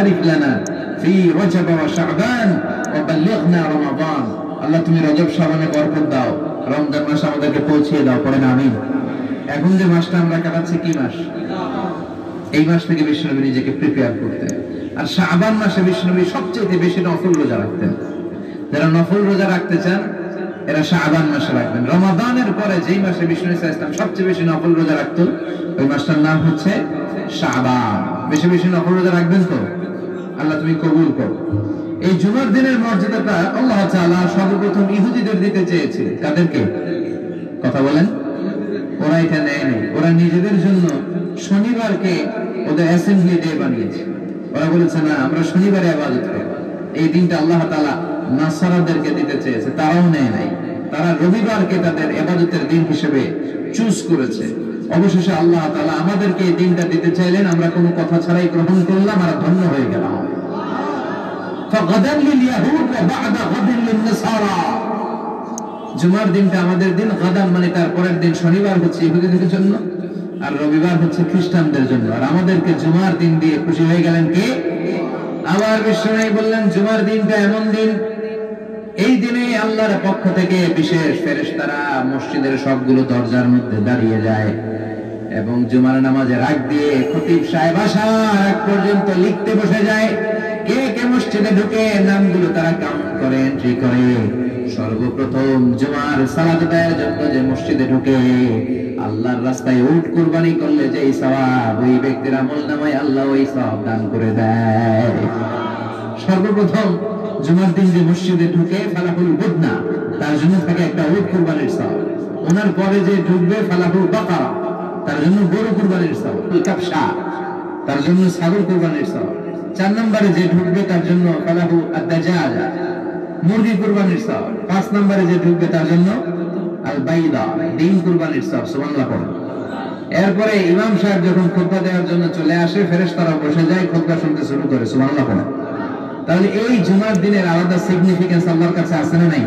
বারিক লানা ফি রজব ওয়া শাবান ওয়া বাল্লিগনা রমাদান। আল্লাহ তুমি রজব শাবানে বরকত দাও, রমজান মাস আমাদেরকে পৌঁছে দাও, পড়েন আমিন। এখন যে মাসটা আমরা কাটাচ্ছি কি মাস? এই মাস থেকে বিশ্বনবী নিজেকে প্রিপেয়ার করতেন। আর শাবান মাসে বিশ্বনবী সবচেয়ে বেশি নফল রোজা রাখতেন। যারা নফল রোজা রাখতে চান এরা শাবান মাসে রাখবেন। রমাদানের পরে যেই মাসে বিশ্বনবী সাল্লাল্লাহু আলাইহি ওয়াসাল্লাম সবচেয়ে বেশি নফল রোজা রাখতেন ওই মাসটার নাম হচ্ছে শাবান। বেশি বেশি নফল রোজা রাখবেন তো? আল্লাহ তুমি কবুল করো। এই জুমার দিনের মর্যাদাটা আল্লাহ তাআলা সর্বপ্রথম ইহুদিদের দিতে চেয়েছিলেন। কাদেরকে? কথা বলেন। ওরা এটা নেয়নি, ওরা নিজেদের জন্য শনিবারকে ওদের অ্যাসেম্বলি ডে বানিয়েছে। ওরা বলেছে না, আমরা শনিবারে ইবাদত করব। এই দিনটা আল্লাহ তাআলা নাসারাদেরকে দিতে চেয়েছে, তারাও নেয় নাই। তারা রবিবারকে তাদের ইবাদতের দিন হিসেবে চুজ করেছে। অবশেষে আল্লাহ তাআলা আমাদেরকে এই দিনটা দিতে চাইলেন, আমরা কোনো কথা ছাড়াই গ্রহণ করলাম আর ধন্য হয়ে গেলাম। ফাগাদান লিল-ইয়াহুদ ওয়া বা'দা গাদিন লিন-নাসারা। জুমার দিনটা আমাদের দিন, গাদান মানে তার পরের দিন শনিবার হচ্ছে ইহুদিদের জন্য আর রবিবার হচ্ছে খ্রিস্টানদের জন্য। আর আমাদেরকে জুমার দিন দিয়ে খুশি হয়ে গেলেন কে? আবার বিশ্বনবী বললেন জুমার দিনটা এমন দিন, এই দিনে আল্লাহর পক্ষ থেকে বিশেষ ফেরেশতারা মসজিদের সবগুলো দরজার মধ্যে দাঁড়িয়ে যায় এবং জুমার নামাজের আগ দিয়ে খতিব সাহেব আসার আগ পর্যন্ত লিখতে বসে যায়। কে কে মসজিদে ঢুকে নামগুলো তারা কাউন্ট করে, এন্ট্রি করে। সর্বপ্রথম জুমার সালাত আদায়ের জন্য যে মসজিদে ঢুকে আল্লাহর রাস্তায় উট কুরবানি করলে যে সওয়াব, ওই ব্যক্তির আমলনামায় আল্লাহ ওই সওয়াব দান করে দেয়। সর্বপ্রথম জুমার দিন যে মসজিদে ঢুকে ফালাহুল বুদনা, তার জন্য থাকে একটা উট কুরবানির সওয়াব। ওনার পরে যে ঢুকবে ফালাহুল বাকারা, তার জন্য গরু কুরবানির সওয়াব। কাবশা, তার জন্য ছাগল কুরবানির সওয়াব। 4 নম্বরে যে ঢুকবে তার জন্য ফালাহু আদ-দাজাজা, মুরগি কুরবানির সওয়াব। 5 নম্বরে যে ঢুকবে তার জন্য আল বাইদা, ডিম কুরবানির সওয়াব। সুবহানাল্লাহ পড়ুন। এরপরে ইমাম সাহেব যখন খুতবা দেওয়ার জন্য চলে আসে, ফেরেশতারা বসে যায়, খুতবা শুনতে শুরু করে। সুবহানাল্লাহ পড়ুন। তাহলে এই জুমার দিনের আলাদা সিগনিফিকেন্স আল্লাহর কাছে আছে না নাই?